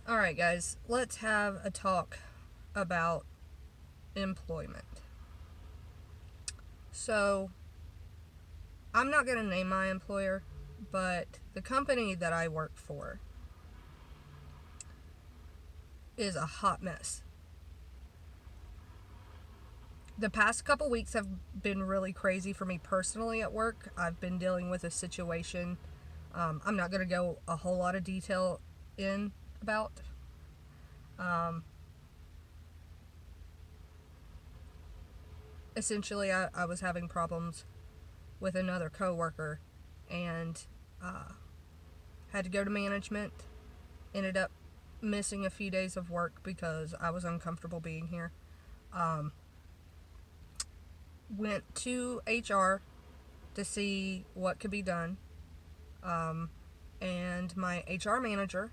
Alright, guys, let's have a talk about employment. So, I'm not going to name my employer, but the company that I work for is a hot mess. The past couple weeks have been really crazy for me personally at work. I've been dealing with a situation I'm not going to go a whole lot of detail in about. Essentially, I was having problems with another coworker and had to go to management. Ended up missing a few days of work because I was uncomfortable being here. Went to HR to see what could be done. And my HR manager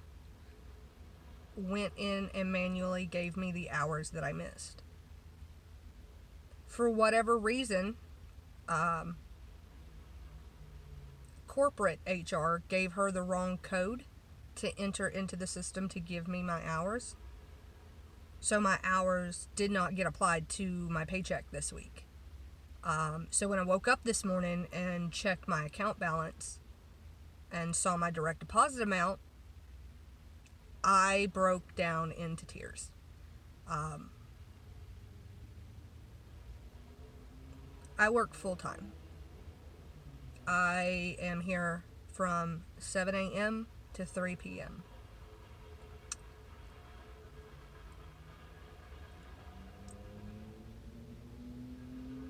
went in and manually gave me the hours that I missed. For whatever reason, corporate HR gave her the wrong code to enter into the system to give me my hours. So my hours did not get applied to my paycheck this week. So when I woke up this morning and checked my account balance and saw my direct deposit amount, I broke down into tears. I work full time. I am here from 7 a.m. to 3 p.m.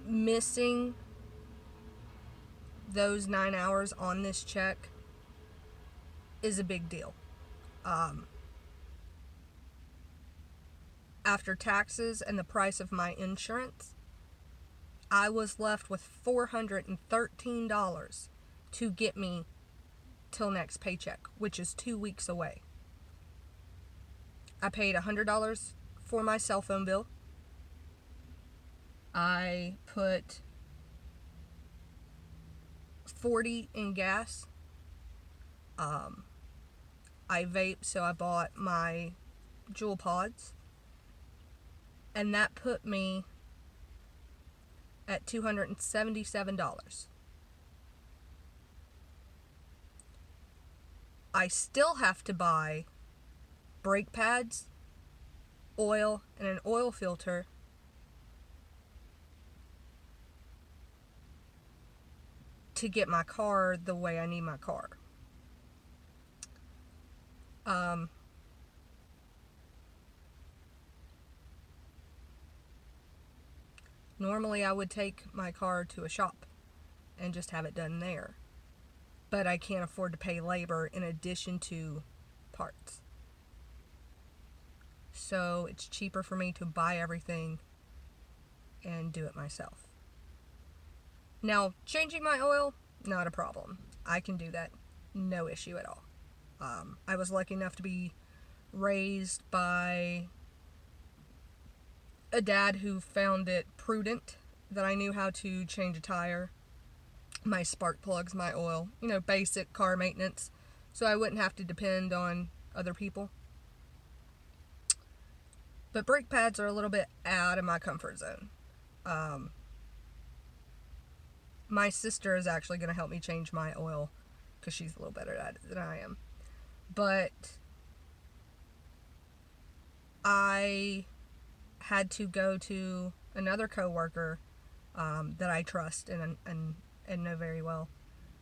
Missing those 9 hours on this check is a big deal. After taxes and the price of my insurance, I was left with $413 to get me till next paycheck, which is 2 weeks away. I paid $100 for my cell phone bill. I put $40 in gas. I vape, so I bought my Juul pods. And that put me at $277. I still have to buy brake pads, oil, and an oil filter to get my car the way I need my car. Normally I would take my car to a shop and just have it done there. But I can't afford to pay labor in addition to parts. So it's cheaper for me to buy everything and do it myself. Now, changing my oil, not a problem. I can do that. No issue at all. I was lucky enough to be raised by a dad who found it prudent that I knew how to change a tire, my spark plugs, my oil, basic car maintenance, so I wouldn't have to depend on other people. But brake pads are a little bit out of my comfort zone. My sister is actually going to help me change my oil because she's a little better at it than I am. But I had to go to another coworker that I trust and know very well,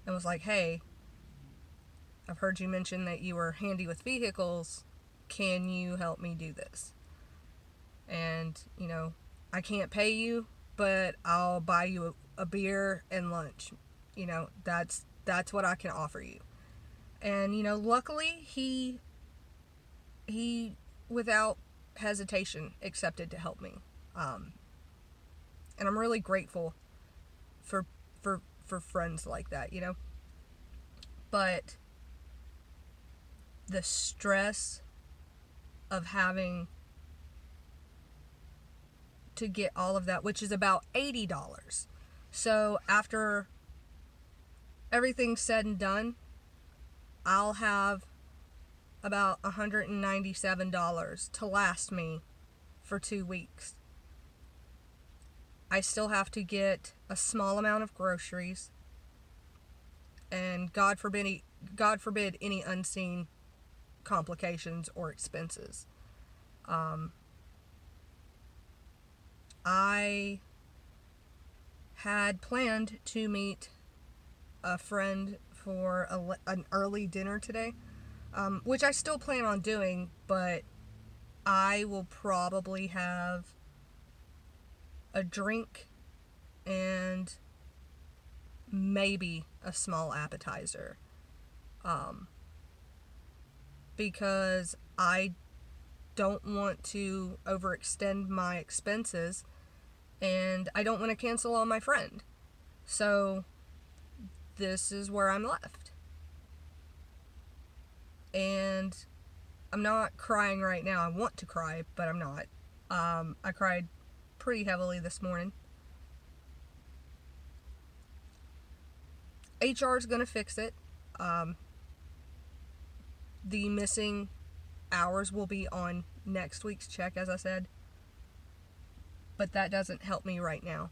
and was like, "Hey, I've heard you mention that you were handy with vehicles. Can you help me do this? And I can't pay you, but I'll buy you a beer and lunch. That's what I can offer you." And luckily he without hesitation accepted to help me. And I'm really grateful for friends like that, But the stress of having to get all of that, which is about $80. So after everything's said and done, I'll have about $197 to last me for 2 weeks. I still have to get a small amount of groceries, and God forbid any unseen complications or expenses. I had planned to meet a friend for an early dinner today, which I still plan on doing, but I will probably have a drink and maybe a small appetizer, because I don't want to overextend my expenses, and I don't want to cancel on my friend. So this is where I'm left. And I'm not crying right now. I want to cry, but I'm not. I cried pretty heavily this morning. HR is going to fix it. The missing hours will be on next week's check, as I said. But that doesn't help me right now.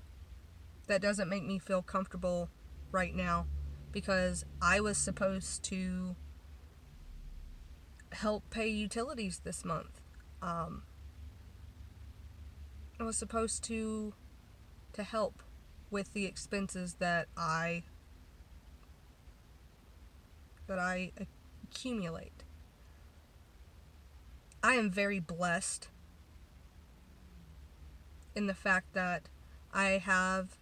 That doesn't make me feel comfortable right now, because I was supposed to help pay utilities this month. I was supposed to help with the expenses that I accumulate. I am very blessed in the fact that I have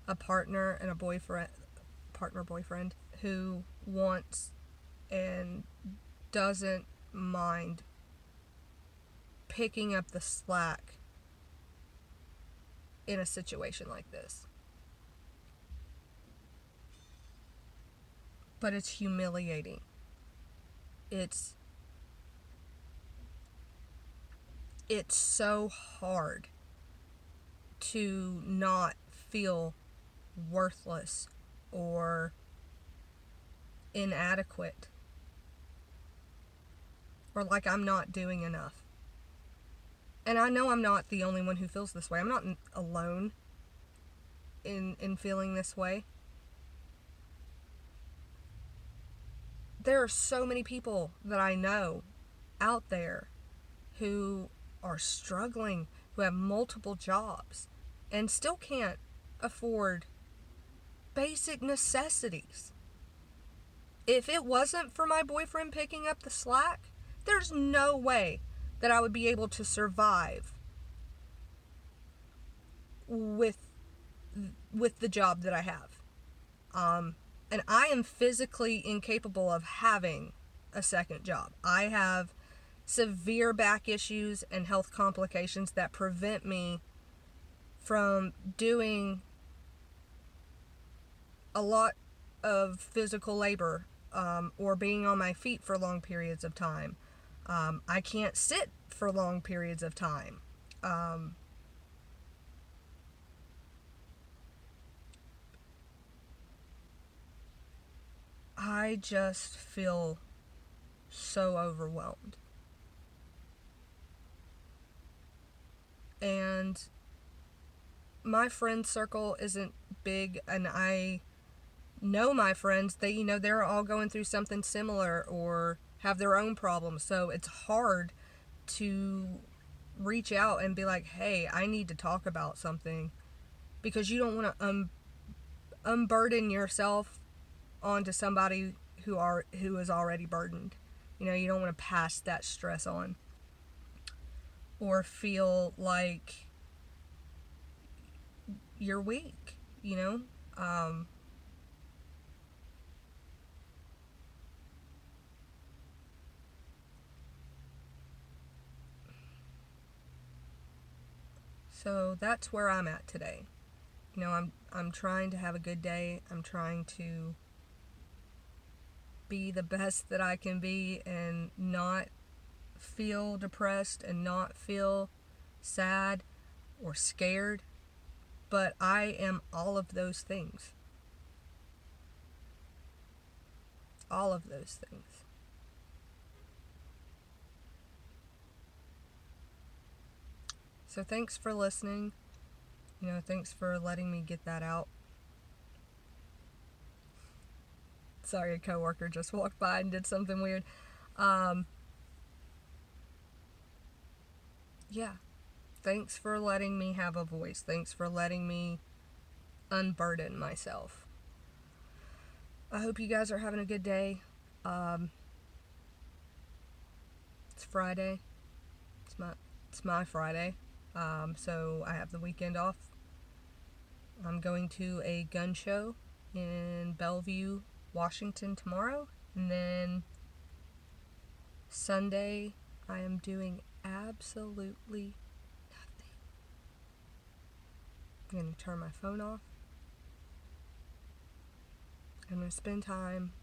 a partner and a boyfriend who wants and doesn't mind picking up the slack in a situation like this. But it's humiliating. It's so hard to not feel worthless or inadequate, or like I'm not doing enough. And I know I'm not the only one who feels this way. I'm not alone in feeling this way. There are so many people that I know out there who are struggling, who have multiple jobs, and still can't afford basic necessities. If it wasn't for my boyfriend picking up the slack, there's no way that I would be able to survive with the job that I have. And I am physically incapable of having a second job. I have severe back issues and health complications that prevent me from doing a lot of physical labor, or being on my feet for long periods of time. I can't sit for long periods of time. I just feel so overwhelmed. And my friend circle isn't big, and I know my friends, they're all going through something similar or have their own problems. So it's hard to reach out and be like, hey, I need to talk about something, because you don't want to unburden yourself onto somebody who is already burdened. You don't want to pass that stress on or feel like you're weak. So that's where I'm at today. I'm trying to have a good day. I'm trying to be the best that I can be and not feel depressed and not feel sad or scared. But I am all of those things. All of those things. So thanks for listening. Thanks for letting me get that out. Sorry, a coworker just walked by and did something weird. Yeah. Thanks for letting me have a voice. Thanks for letting me unburden myself. I hope you guys are having a good day. It's Friday. It's my Friday. So I have the weekend off. I'm going to a gun show in Bellevue, Washington tomorrow. And then Sunday, I am doing absolutely nothing. I'm going to turn my phone off. I'm going to spend time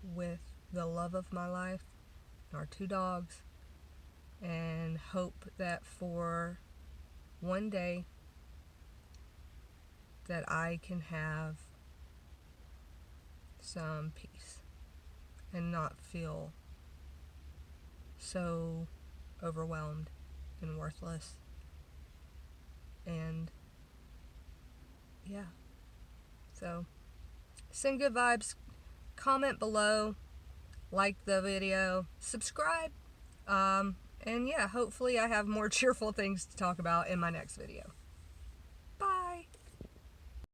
with the love of my life, our 2 dogs, and hope that for one day that I can have some peace and not feel so overwhelmed and worthless. And yeah, so send good vibes, comment below, like the video, subscribe, and yeah, hopefully I have more cheerful things to talk about in my next video.